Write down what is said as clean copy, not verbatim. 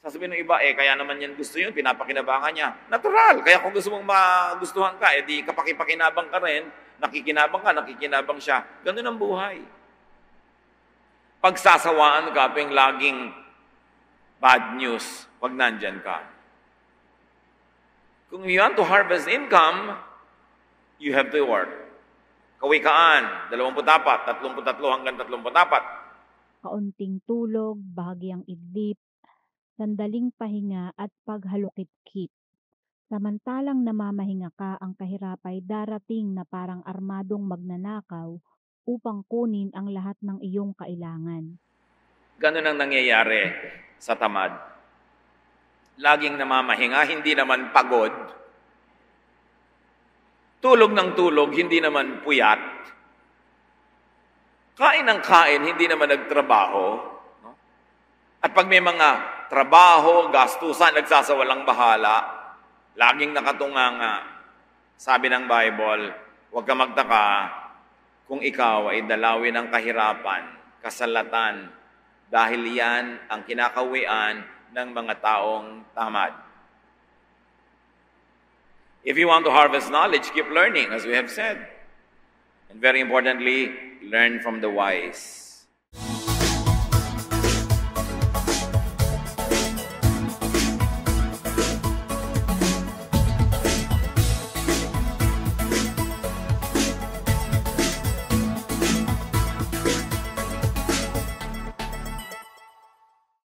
Sasabihin ng iba, kaya naman yan gusto yun, pinapakinabangan niya. Natural. Kaya kung gusto mong magustuhan ka, di kapakipakinabang ka rin, nakikinabang siya. Ganun ang buhay. Pagsasawaan ka, tuwing laging bad news pag nandyan ka. Kung you want to harvest income, you have to work. Kawikaan, 24, 33 hanggang 34. Kaunting tulog, bahagyang idlip, sandaling pahinga at paghalukit-kit. Samantalang namamahinga ka, ang kahirap ay darating na parang armadong magnanakaw upang kunin ang lahat ng iyong kailangan. Ganun ang nangyayari sa tamad. Laging namamahinga, hindi naman pagod. Tulog ng tulog, hindi naman puyat. Kain ng kain, hindi naman nagtrabaho. No? At pag may mga trabaho, gastusan, nagsasawalang bahala, laging nakatunganga. Sabi ng Bible, huwag ka magtaka kung ikaw ay dalawin ng kahirapan, kasalatan, dahil yan ang kinakawian ng mga taong tamad. If you want to harvest knowledge, keep learning, as we have said. And very importantly, learn from the wise.